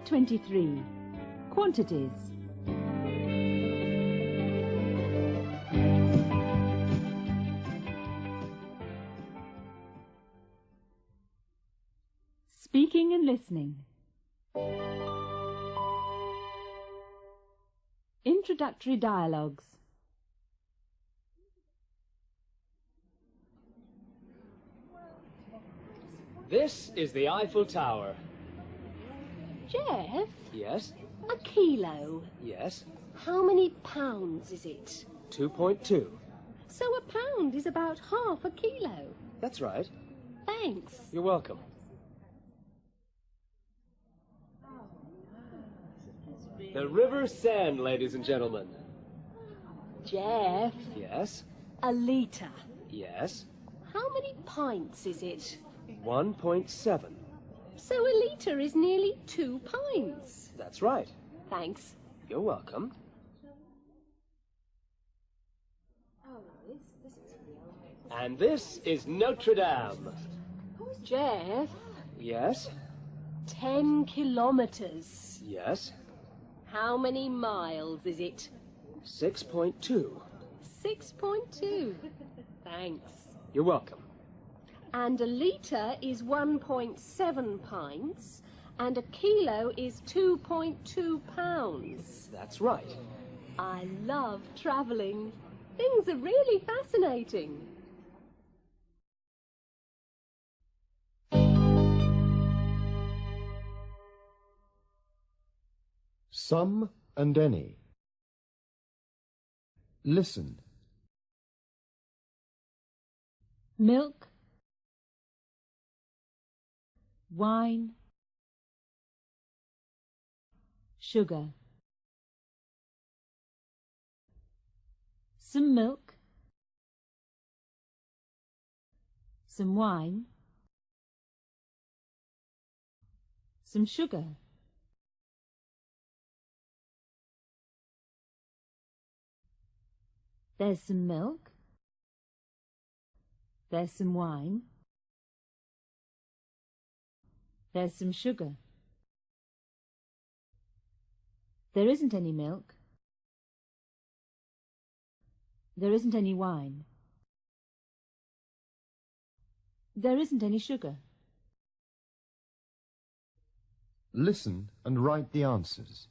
Unit 23. Quantities. Speaking and listening. Introductory dialogues. This is the Eiffel Tower. Jeff? Yes? A kilo. Yes? How many pounds is it? 2.2. So a pound is about half a kilo. That's right. Thanks. You're welcome. The River Seine, ladies and gentlemen. Jeff? Yes? A litre. Yes? How many pints is it? 1.7. So a litre is nearly 2 pints. That's right. Thanks. You're welcome. And this is Notre Dame. Jeff? Yes? 10 kilometres. Yes? How many miles is it? 6.2. 6.2. Thanks. You're welcome. And a litre is 1.7 pints, and a kilo is 2.2 pounds. That's right. I love travelling. Things are really fascinating. Some and any. Listen. Milk. Wine. Sugar. Some milk. Some wine. Some sugar. There's some milk. There's some wine. There's some sugar. There isn't any milk. There isn't any wine. There isn't any sugar. Listen and write the answers.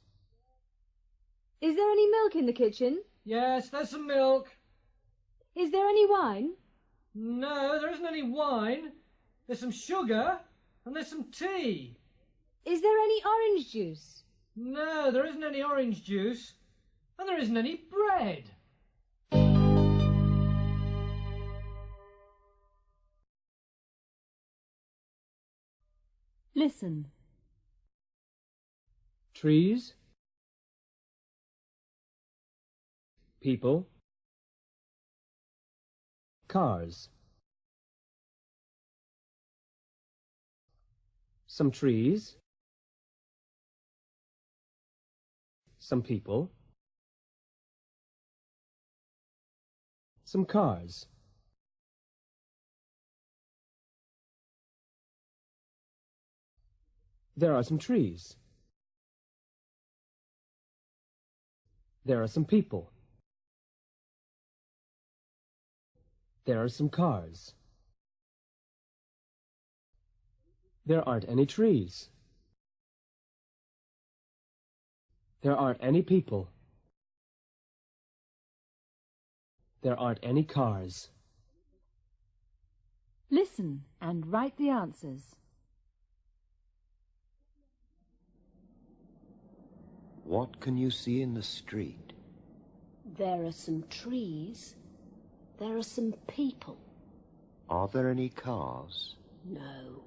Is there any milk in the kitchen? Yes, there's some milk. Is there any wine? No, there isn't any wine. There's some sugar and there's some tea. Is there any orange juice? No, there isn't any orange juice. And there isn't any bread. Listen. Trees. People. Cars. Some trees. Some people. Some cars. There are some trees. There are some people. There are some cars. There aren't any trees. There aren't any people. There aren't any cars. Listen and write the answers. What can you see in the street? There are some trees. There are some people. Are there any cars? No,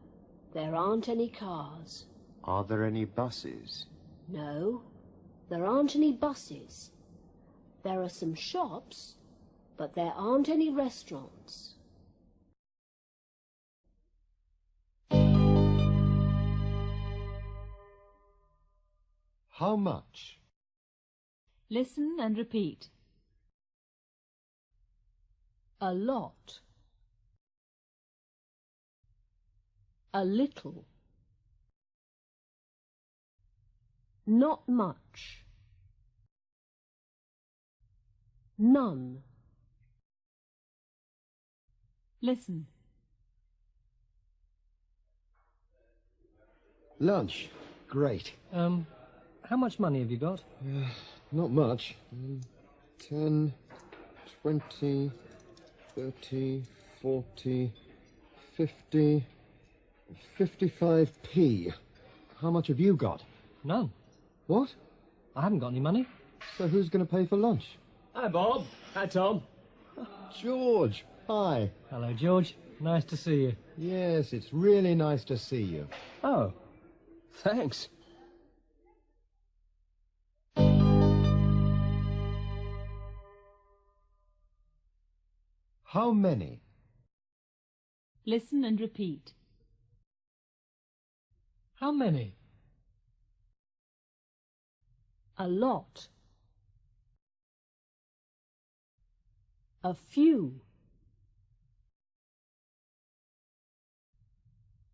there aren't any cars. Are there any buses? No, there aren't any buses. There are some shops, but there aren't any restaurants. How much? Listen and repeat. A lot. A little. Not much. None. Listen. Lunch. Great. How much money have you got? Not much. 10, 20, 30, 40, 50, 55p. How much have you got? None. What? I haven't got any money. So who's going to pay for lunch? Hi, Bob. Hi, Tom. George. Hi. Hello, George. Nice to see you. Yes, it's really nice to see you. Oh, thanks. How many? Listen and repeat. How many? A lot. A few.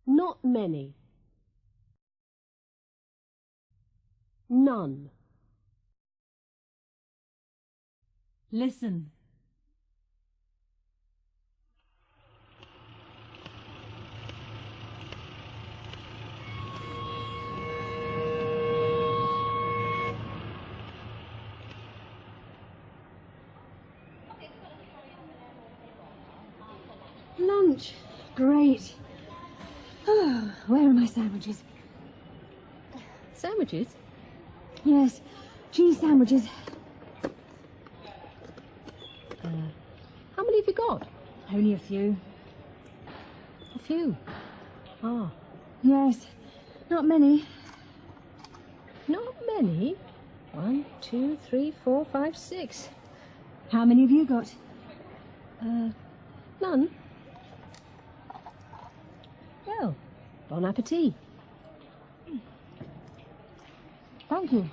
Not many. None. Listen. Lunch. Great. Oh, where are my sandwiches? Sandwiches? Yes, cheese sandwiches. How many have you got? Only a few. A few. Ah, Yes, not many. not many. 1, 2, 3, 4, 5, 6. How many have you got? None. Well, bon appetit. Thank you.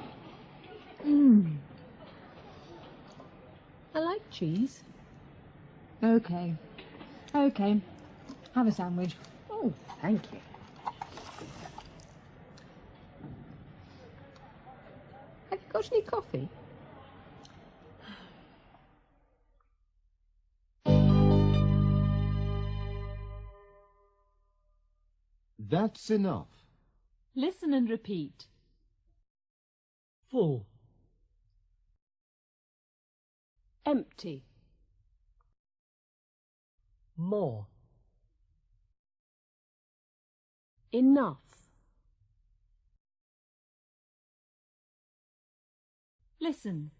I like cheese. Okay. Okay. Have a sandwich. Oh, thank you. Have you got any coffee? That's enough. Listen and repeat. Full. Empty. More. Enough. Listen.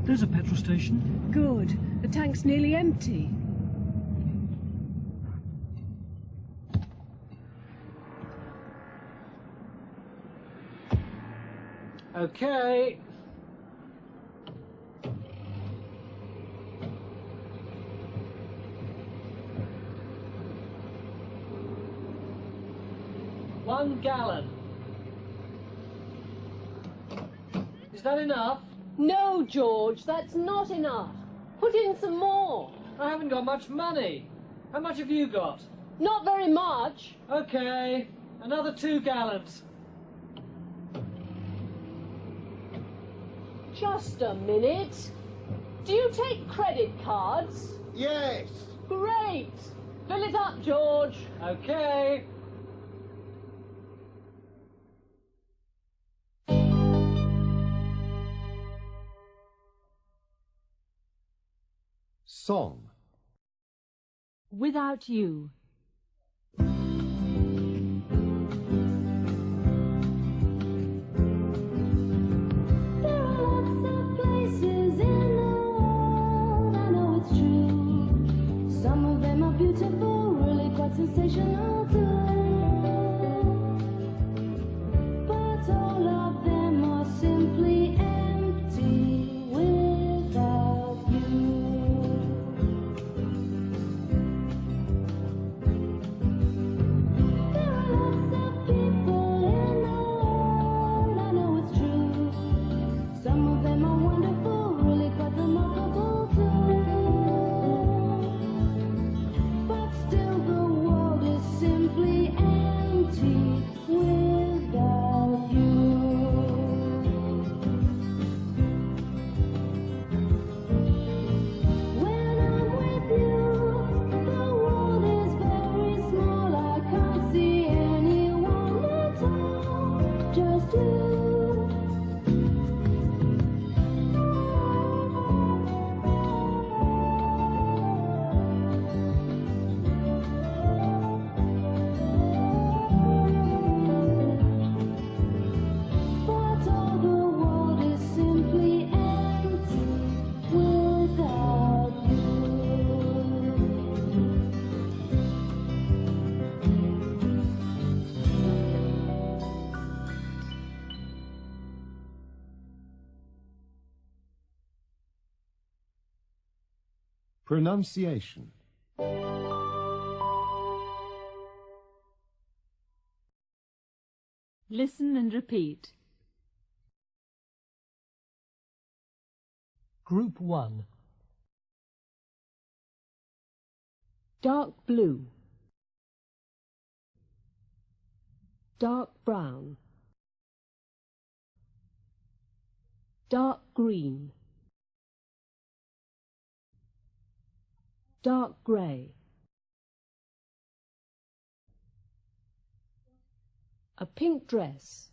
There's a petrol station. Good. The tank's nearly empty. Okay. One gallon. Is that enough? No, George, that's not enough. Put in some more. I haven't got much money. How much have you got? Not very much. Okay, another 2 gallons. Just a minute. Do you take credit cards? Yes. Great. Fill it up, George. Okay. Song. Without you. Beautiful, really quite sensational too. But all of them are simply empty without you. There are lots of people in the world, I know it's true. Some of them are wonderful, really quite remarkable too. But still the world is simple. Pronunciation. Listen and repeat. Group 1. Dark blue, dark brown, dark green, dark grey, a pink dress,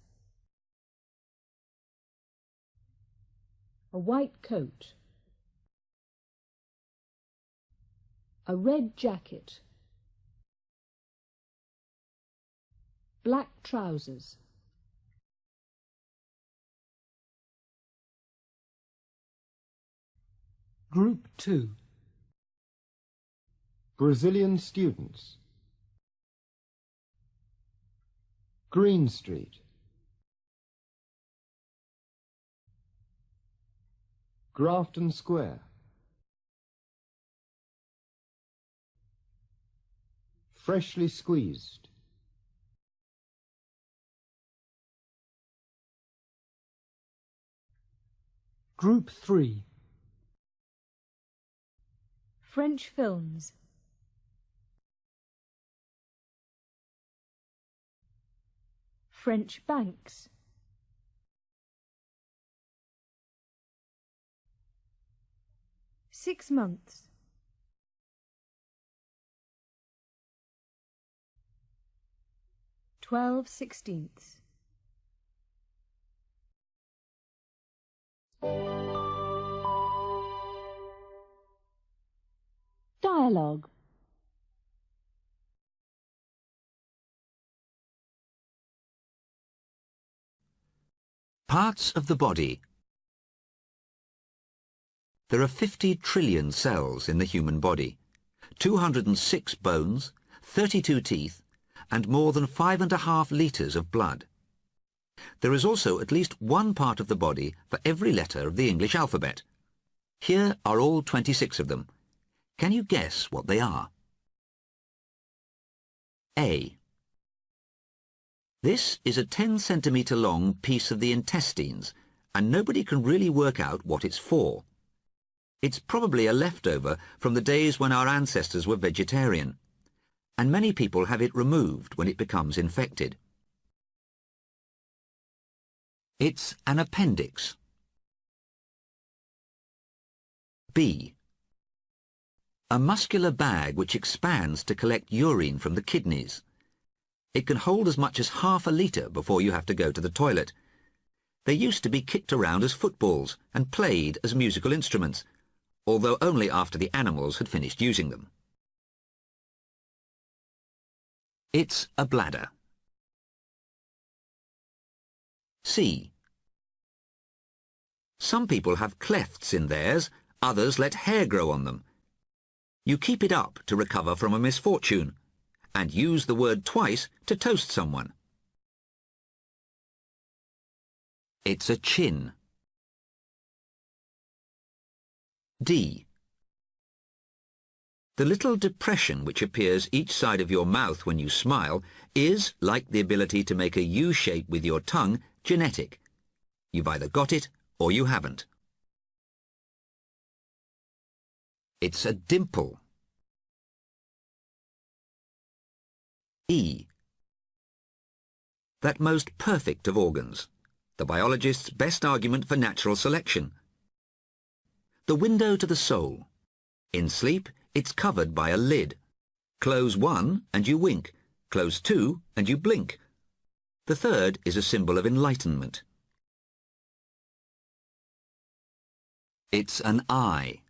a white coat, a red jacket, black trousers, Group 2. Brazilian students. Green Street. Grafton Square. Freshly squeezed. Group 3. French films. French banks. Six months. 12/16. dialogue. Parts of the body. There are 50 trillion cells in the human body, 206 bones, 32 teeth, and more than 5.5 litres of blood. There is also at least one part of the body for every letter of the English alphabet. Here are all 26 of them. Can you guess what they are? A. This is a 10-centimetre long piece of the intestines, and nobody can really work out what it's for. It's probably a leftover from the days when our ancestors were vegetarian, and many people have it removed when it becomes infected. It's an appendix. B. A muscular bag which expands to collect urine from the kidneys. It can hold as much as half a litre before you have to go to the toilet. They used to be kicked around as footballs and played as musical instruments, although only after the animals had finished using them. It's a bladder. C. Some people have clefts in theirs, others let hair grow on them. You keep it up to recover from a misfortune, and use the word twice to toast someone. It's a chin. D. The little depression which appears each side of your mouth when you smile is, like the ability to make a U shape with your tongue, genetic. You've either got it or you haven't. It's a dimple. E. That most perfect of organs. The biologist's best argument for natural selection. The window to the soul. In sleep, it's covered by a lid. Close one and you wink. Close two and you blink. The third is a symbol of enlightenment. It's an eye.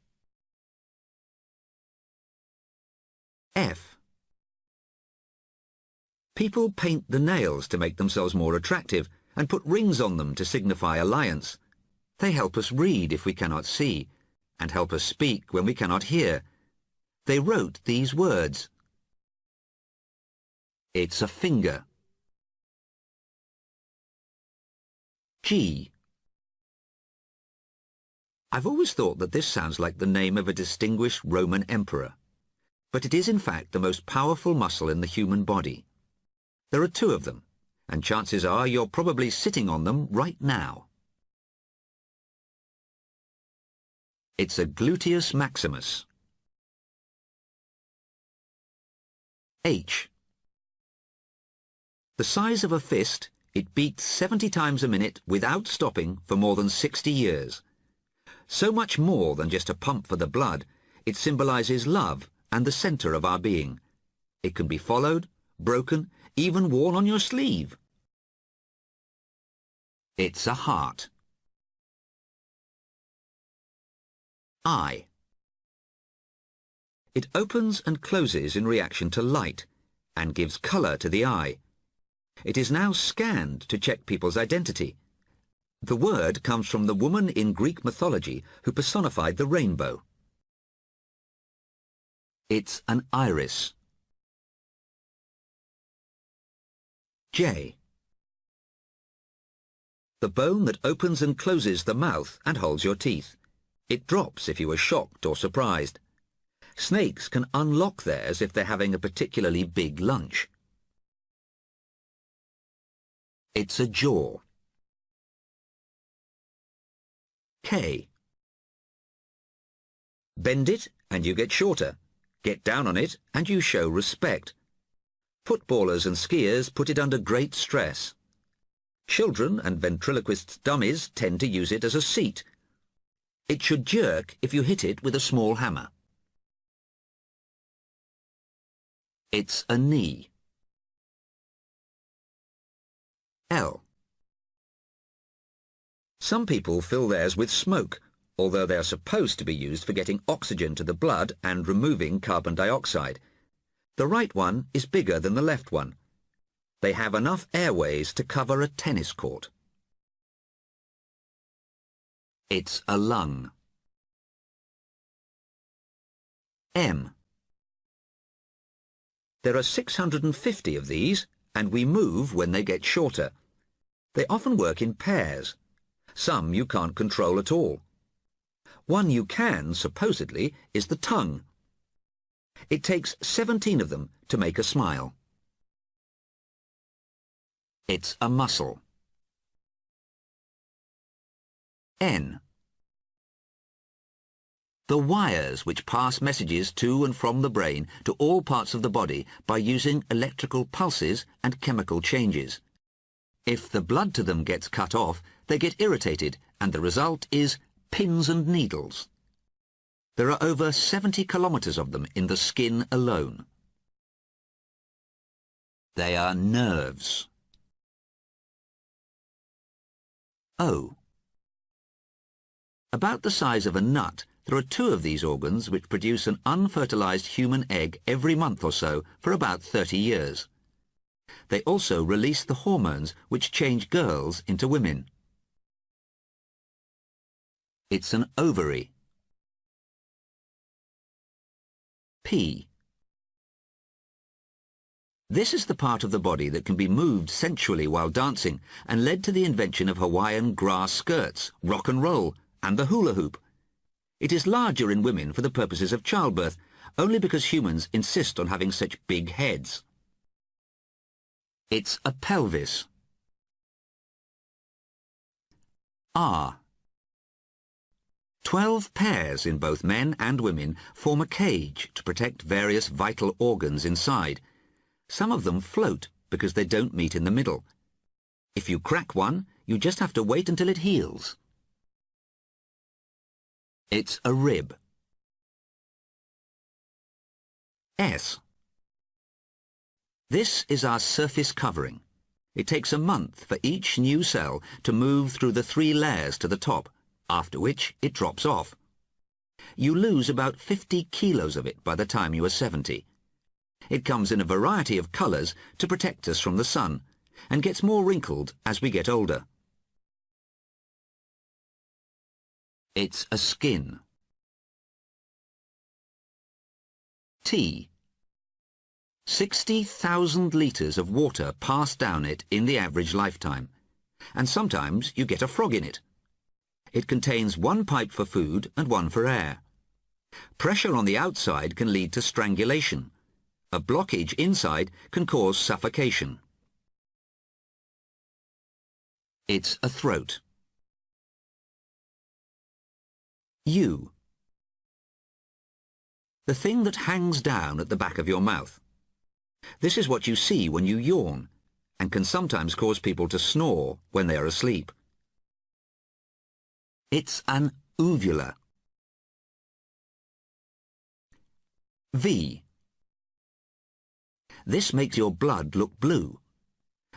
F. People paint the nails to make themselves more attractive and put rings on them to signify alliance. They help us read if we cannot see, and help us speak when we cannot hear. They wrote these words. It's a finger. G. I've always thought that this sounds like the name of a distinguished Roman emperor, but it is in fact the most powerful muscle in the human body. There are two of them, and chances are you're probably sitting on them right now. It's a gluteus maximus. H. The size of a fist, it beats 70 times a minute without stopping for more than 60 years. So much more than just a pump for the blood, it symbolizes love and the center of our being. It can be followed, broken, even worn on your sleeve. It's a heart. I. It opens and closes in reaction to light and gives color to the eye. It is now scanned to check people's identity. The word comes from the woman in Greek mythology who personified the rainbow. It's an iris. J. The bone that opens and closes the mouth and holds your teeth. It drops if you are shocked or surprised. Snakes can unlock theirs if they're having a particularly big lunch. It's a jaw. K. Bend it and you get shorter. Get down on it and you show respect. Footballers and skiers put it under great stress. Children and ventriloquist dummies tend to use it as a seat. It should jerk if you hit it with a small hammer. It's a knee. L. Some people fill theirs with smoke, although they are supposed to be used for getting oxygen to the blood and removing carbon dioxide. The right one is bigger than the left one. They have enough airways to cover a tennis court. It's a lung. M. There are 650 of these, and we move when they get shorter. They often work in pairs. Some you can't control at all. One you can, supposedly, is the tongue. It takes 17 of them to make a smile. It's a muscle. N. The wires which pass messages to and from the brain to all parts of the body by using electrical pulses and chemical changes. If the blood to them gets cut off, they get irritated, and the result is pins and needles. There are over 70 kilometers of them in the skin alone. They are nerves. O. About the size of a nut, there are 2 of these organs which produce an unfertilized human egg every month or so for about 30 years. They also release the hormones which change girls into women. It's an ovary. P. This is the part of the body that can be moved sensually while dancing and led to the invention of Hawaiian grass skirts, rock and roll, and the hula hoop. It is larger in women for the purposes of childbirth, only because humans insist on having such big heads. It's a pelvis. R. 12 pairs in both men and women form a cage to protect various vital organs inside. Some of them float because they don't meet in the middle. If you crack one, you just have to wait until it heals. It's a rib. S. This is our surface covering. It takes a month for each new cell to move through the 3 layers to the top, after which it drops off. You lose about 50 kilos of it by the time you are 70. It comes in a variety of colours to protect us from the sun, and gets more wrinkled as we get older. It's a skin. T. 60,000 litres of water pass down it in the average lifetime, and sometimes you get a frog in it. It contains one pipe for food and one for air. Pressure on the outside can lead to strangulation. A blockage inside can cause suffocation. It's a throat. U. The thing that hangs down at the back of your mouth. This is what you see when you yawn, and can sometimes cause people to snore when they are asleep. It's an uvula. V. This makes your blood look blue.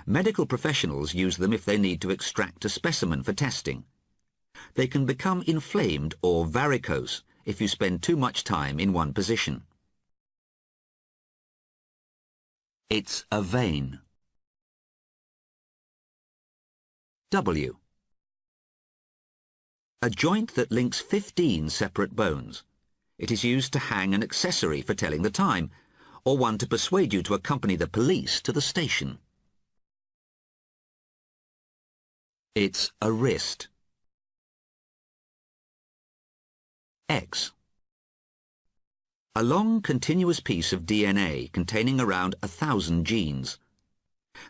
Medical professionals use them if they need to extract a specimen for testing. They can become inflamed or varicose if you spend too much time in one position. It's a vein. W. A joint that links 15 separate bones. It is used to hang an accessory for telling the time, or one to persuade you to accompany the police to the station. It's a wrist. X. A long, continuous piece of DNA containing around 1,000 genes.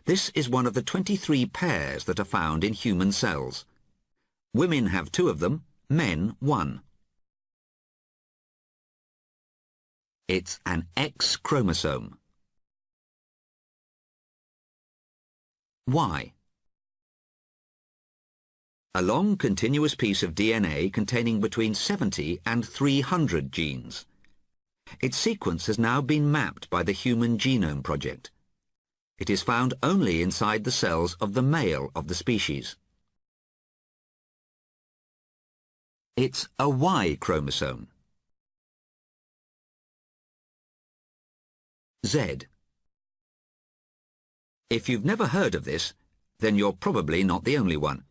This is one of the 23 pairs that are found in human cells. Women have 2 of them, men 1. It's an X chromosome. Y. A long, continuous piece of DNA containing between 70 and 300 genes. Its sequence has now been mapped by the Human Genome Project. It is found only inside the cells of the male of the species. It's a Y chromosome. Z. If you've never heard of this, then you're probably not the only one.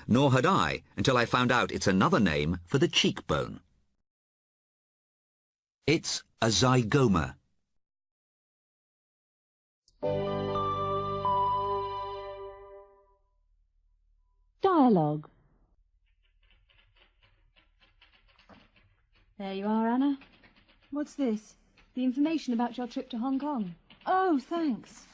Nor had I until I found out it's another name for the cheekbone. It's a zygoma. Dialogue. There you are, Anna. What's this? The information about your trip to Hong Kong. Oh, thanks.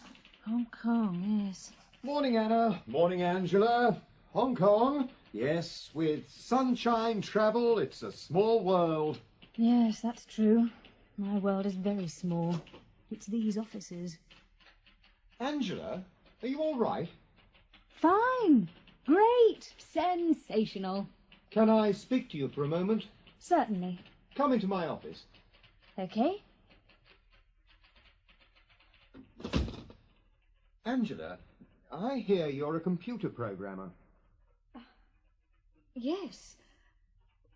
Hong Kong, yes. Morning, Anna. Morning, Angela. Hong Kong. Yes, with sunshine travel, it's a small world. Yes, that's true. My world is very small. It's these offices. Angela, are you all right? Fine. Great. Sensational. Can I speak to you for a moment? Certainly. Come into my office. Okay. Angela, I hear you're a computer programmer. Yes.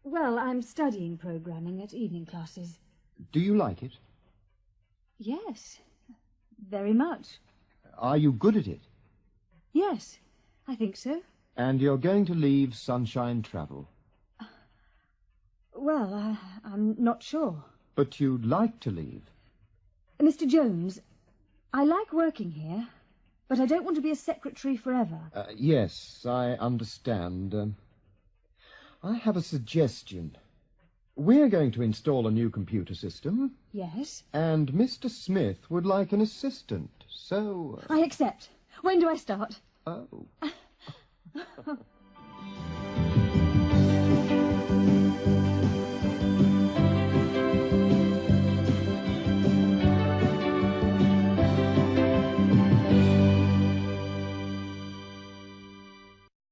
Well, I'm studying programming at evening classes. Do you like it? Yes. Very much. Are you good at it? Yes, I think so. And you're going to leave Sunshine Travel? Well, I'm not sure. But you'd like to leave? Mr. Jones, I like working here, but I don't want to be a secretary forever. Yes, I understand. I have a suggestion. We're going to install a new computer system. Yes? And Mr. Smith would like an assistant, so... I accept. When do I start? Oh.